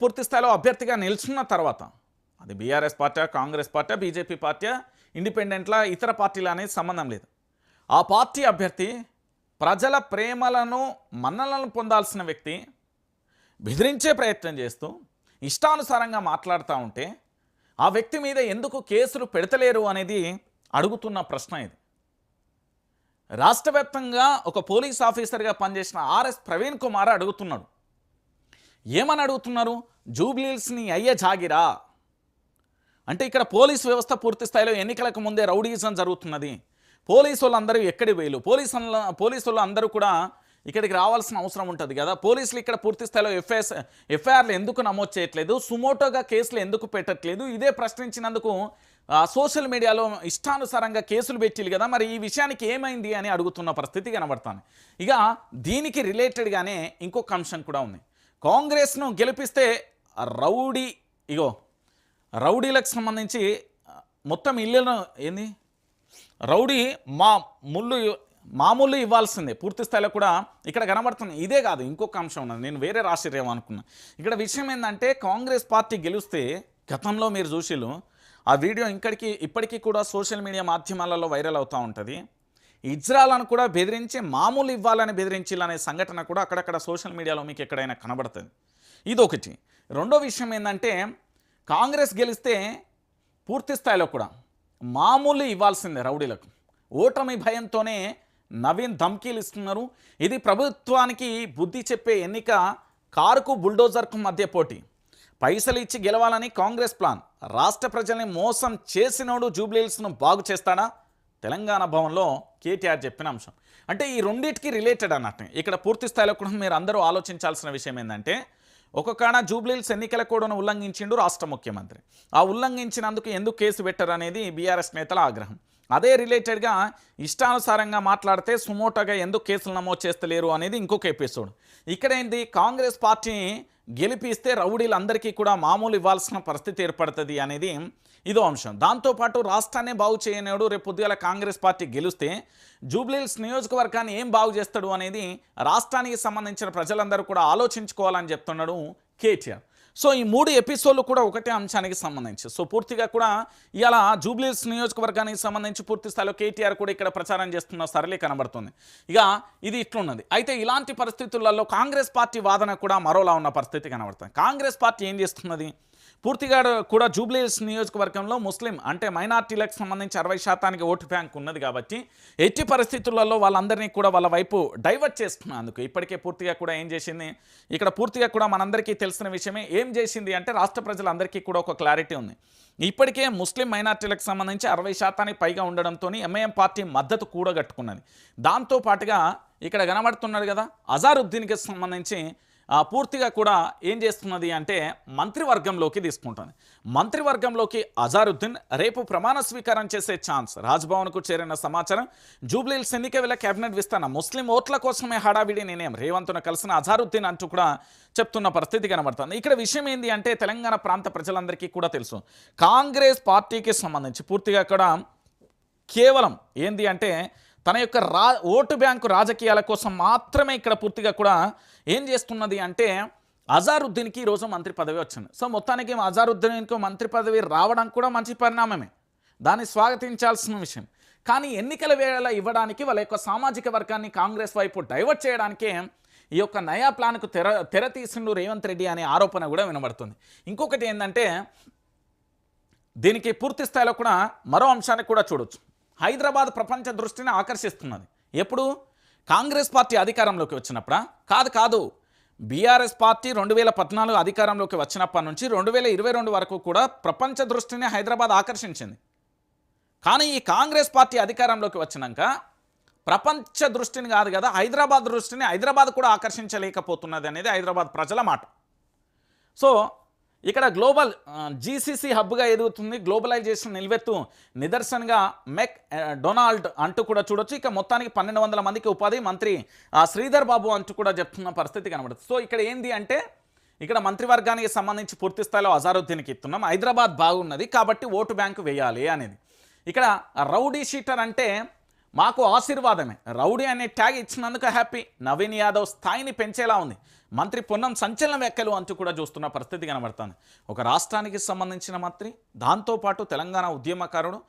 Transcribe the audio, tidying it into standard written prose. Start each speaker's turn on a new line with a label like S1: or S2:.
S1: పూర్తి స్థాయిలో అభ్యర్థిగా నిల్చున్న తర్వాత అది BRS party, Congress party, BJP party, ఇండిపెండెంట్ల ఇతర పార్టీల అనేది సంబంధం లేదు. ఆ పార్టీ అభ్యర్థి ప్రజల ప్రేమలను మన్నలను పొందాల్సిన వ్యక్తి బెదిరించే ప్రయత్నం చేస్తూ ఇష్టానుసారంగా మాట్లాడుతూ ఉంటే ఆ వ్యక్తి మీద ఎందుకు కేసులు పెడతలేరు అనేది అడుగుతున్న ప్రశ్న ఇది. రాష్ట్ర వ్యాప్తంగా ఒక పోలీస్ ఆఫీసర్గా పనిచేసిన ఆర్ఎస్ ప్రవీణ్ కుమార్ అడుగుతున్నాడు. ఏమని అడుగుతున్నారు? జూబ్లీహిల్స్ని అయ్యే జాగిరా అంటే ఇక్కడ వ్యవస్థ పూర్తి స్థాయిలో ఎన్నికలకు ముందే రౌడీజం జరుగుతున్నది. పోలీసు వాళ్ళందరూ ఎక్కడి వేలు, పోలీసు అందరూ కూడా ఇక్కడికి రావాల్సిన అవసరం ఉంటుంది కదా. పోలీసులు ఇక్కడ పూర్తి స్థాయిలో ఎఫ్ఐఆర్లు ఎందుకు నమోదు చేయట్లేదు, సుమోటోగా కేసులు ఎందుకు పెట్టట్లేదు? ఇదే ప్రశ్నించినందుకు సోషల్ మీడియాలో ఇష్టానుసారంగా కేసులు పెట్టిలు కదా, మరి ఈ విషయానికి ఏమైంది అని అడుగుతున్న పరిస్థితి కనబడతాను. ఇక దీనికి రిలేటెడ్గానే ఇంకొక అంశం కూడా ఉంది. కాంగ్రెస్ను గెలిపిస్తే రౌడీలకు సంబంధించి మొత్తం ఇల్లును రౌడీ మామూలు ఇవ్వాల్సిందే పూర్తి స్థాయిలో కూడా ఇక్కడ కనబడుతుంది. ఇదే కాదు, ఇంకొక అంశం ఉన్నది. నేను వేరే రాష్ట్రీయం అనుకున్నా. ఇక్కడ విషయం ఏంటంటే కాంగ్రెస్ పార్టీ గెలిస్తే గతంలో మీరు చూసిలు ఆ వీడియో ఇప్పటికీ కూడా సోషల్ మీడియా మాధ్యమాలలో వైరల్ అవుతూ ఉంటుంది. ఇజ్రాలను కూడా బెదిరించి మామూలు ఇవ్వాలని బెదిరించాలనే సంఘటన కూడా అక్కడక్కడ సోషల్ మీడియాలో మీకు ఎక్కడైనా కనబడుతుంది. ఇదొకటి. రెండో విషయం ఏంటంటే కాంగ్రెస్ గెలిస్తే పూర్తి స్థాయిలో కూడా మామూలు ఇవ్వాల్సిందే రౌడీలకు. ఓటమి భయంతోనే నవీన్ ధమ్కీలు ఇస్తున్నారు. ఇది ప్రభుత్వానికి బుద్ధి చెప్పే ఎన్నిక. కారుకు బుల్డోజర్కు మధ్య పోటీ. పైసలు ఇచ్చి గెలవాలని కాంగ్రెస్ ప్లాన్. రాష్ట్ర ప్రజల్ని మోసం చేసినోడు జూబ్లీహిల్స్ను బాగు చేస్తాడా? తెలంగాణ భవన్లో కేటీఆర్ చెప్పిన అంశం. అంటే ఈ రెండింటికి రిలేటెడ్ అన్నట్టు. ఇక్కడ పూర్తి స్థాయిలో కూడా మీరు అందరూ ఆలోచించాల్సిన విషయం ఏంటంటే ఒక్కొక్కడ జూబ్లీహిల్స్ ఎన్నికల కోడ్ను ఉల్లంఘించిండు రాష్ట్ర ముఖ్యమంత్రి. ఆ ఉల్లంఘించినందుకు ఎందుకు కేసు పెట్టరు అనేది బీఆర్ఎస్ నేతల ఆగ్రహం. అదే రిలేటెడ్గా ఇష్టానుసారంగా మాట్లాడితే సుమోటోగా ఎందుకు కేసులు నమోదు చేస్తలేరు అనేది ఇంకొక ఎపిసోడ్. ఇక్కడ ఏంటి, కాంగ్రెస్ పార్టీని గెలిపిస్తే రౌడీలందరికీ కూడా మామూలు ఇవ్వాల్సిన పరిస్థితి ఏర్పడుతుంది అనేది ఇదో అంశం. దాంతోపాటు రాష్ట్రాన్ని బాగు చేయనేవాడు రేపు పొద్దుగాల కాంగ్రెస్ పార్టీ గెలిస్తే జూబ్లీహిల్స్ నియోజకవర్గాన్ని ఏం బాగు చేస్తాడు అనేది రాష్ట్రానికి సంబంధించిన ప్రజలందరూ కూడా ఆలోచించుకోవాలని చెప్తున్నాడు కేటీఆర్. సో ఈ 3 ఎపిసోడ్లు కూడా ఒకటే అంశానికి సంబంధించి. సో పూర్తిగా కూడా ఇలా జూబ్లీహిల్స్ నియోజకవర్గానికి సంబంధించి పూర్తి స్థాయిలో కేటీఆర్ కూడా ఇక్కడ ప్రచారం చేస్తున్న సరళి కనబడుతుంది. ఇక ఇది ఇట్లున్నది. అయితే ఇలాంటి పరిస్థితులలో కాంగ్రెస్ పార్టీ వాదన కూడా మరోలా ఉన్న పరిస్థితి కనబడుతుంది. కాంగ్రెస్ పార్టీ ఏం చేస్తున్నది? పూర్తిగా కూడా జూబ్లీహిల్స్ నియోజకవర్గంలో ముస్లిం అంటే మైనార్టీలకు సంబంధించి 60% ఓటు బ్యాంక్ ఉన్నది కాబట్టి ఎట్టి పరిస్థితులలో వాళ్ళందరినీ కూడా వాళ్ళ వైపు డైవర్ట్ చేసుకున్నందుకు ఇప్పటికే పూర్తిగా కూడా ఏం చేసింది, ఇక్కడ పూర్తిగా కూడా మనందరికీ తెలిసిన విషయమే. ఏం చేసింది అంటే రాష్ట్ర ప్రజలందరికీ కూడా ఒక క్లారిటీ ఉంది. ఇప్పటికే ముస్లిం మైనార్టీలకు సంబంధించి 60% పైగా ఉండడంతో ఎంఐఎం పార్టీ మద్దతు కూడగట్టుకున్నది. దాంతోపాటుగా ఇక్కడ కనబడుతున్నది కదా అజారుద్దీన్కి సంబంధించి పూర్తిగా కూడా ఏం చేస్తున్నది అంటే మంత్రివర్గంలోకి తీసుకుంటుంది. మంత్రివర్గంలోకి అజారుద్దీన్ రేపు ప్రమాణ స్వీకారం చేసే ఛాన్స్. రాజ్భవన్కు చేరిన సమాచారం. జూబ్లీహిల్స్ ఎన్నిక వేళ కేబినెట్ విస్తరణ. ముస్లిం ఓట్ల కోసమే హడావిడి నిర్ణయం. రేవంత్ను కలిసిన అజారుద్దీన్ అంటూ కూడా చెప్తున్న పరిస్థితి కనబడుతుంది. ఇక్కడ విషయం ఏంటి అంటే తెలంగాణ ప్రాంత ప్రజలందరికీ కూడా తెలుసు కాంగ్రెస్ పార్టీకి సంబంధించి పూర్తిగా కూడా కేవలం ఏంది అంటే తన యొక్క ఓటు బ్యాంకు రాజకీయాల కోసం మాత్రమే ఇక్కడ పూర్తిగా కూడా ఏం చేస్తున్నది అంటే అజారుద్దీన్కి ఈరోజు మంత్రి పదవి వచ్చింది. సో మొత్తానికి అజారుద్దీన్కు మంత్రి పదవి రావడం కూడా మంచి పరిణామమే, దాన్ని స్వాగతించాల్సిన విషయం. కానీ ఎన్నికల వేళ ఇవ్వడానికి వాళ్ళ యొక్క సామాజిక వర్గాన్ని కాంగ్రెస్ వైపు డైవర్ట్ చేయడానికే ఈ యొక్క నయా ప్లాన్కు తెర తీసిండు రేవంత్ రెడ్డి అనే ఆరోపణ కూడా వినబడుతుంది. ఇంకొకటి ఏంటంటే దీనికి పూర్తి స్థాయిలో కూడా మరో అంశాన్ని కూడా చూడొచ్చు. హైదరాబాద్ ప్రపంచ దృష్టిని ఆకర్షిస్తున్నది. ఎప్పుడు? కాంగ్రెస్ పార్టీ అధికారంలోకి వచ్చినప్పుడా? కాదు. బీఆర్ఎస్ పార్టీ 2014 అధికారంలోకి వచ్చినప్పటి నుంచి 2022 వరకు కూడా ప్రపంచ దృష్టిని హైదరాబాద్ ఆకర్షించింది. కానీ ఈ కాంగ్రెస్ పార్టీ అధికారంలోకి వచ్చినాక ప్రపంచ దృష్టిని కాదు కదా హైదరాబాద్ దృష్టిని హైదరాబాద్ కూడా ఆకర్షించలేకపోతున్నది అనేది హైదరాబాద్ ప్రజల మాట. సో ఇక్కడ గ్లోబల్ జీసీసీ హబ్గా ఎదుగుతుంది. గ్లోబలైజేషన్ నిల్వెత్తు నిదర్శనంగా మెక్ డొనాల్డ్ అంటూ కూడా చూడొచ్చు. ఇక మొత్తానికి 1200 మందికి ఉపాధి. మంత్రి శ్రీధర్ బాబు అంటూ కూడా చెప్తున్న పరిస్థితి కనబడుతుంది. సో ఇక్కడ ఏంది అంటే ఇక్కడ మంత్రివర్గానికి సంబంధించి పూర్తి స్థాయిలో అజారుద్దీన్కి ఇస్తున్నాం. హైదరాబాద్ బాగున్నది కాబట్టి ఓటు బ్యాంకు వేయాలి అనేది. ఇక్కడ రౌడీ షీటర్ అంటే మాకు ఆశీర్వాదమే. రౌడీ అనే ట్యాగ్ ఇచ్చినందుకు హ్యాపీ. నవీన్ యాదవ్ స్థాయిని పెంచేలా ఉంది. మంత్రి పొన్నం సంచలన వ్యాఖ్యలు అంటూ కూడా చూస్తున్న పరిస్థితి కనబడుతుంది. ఒక రాష్ట్రానికి సంబంధించిన మంత్రి, దాంతోపాటు తెలంగాణ ఉద్యమకారుడు,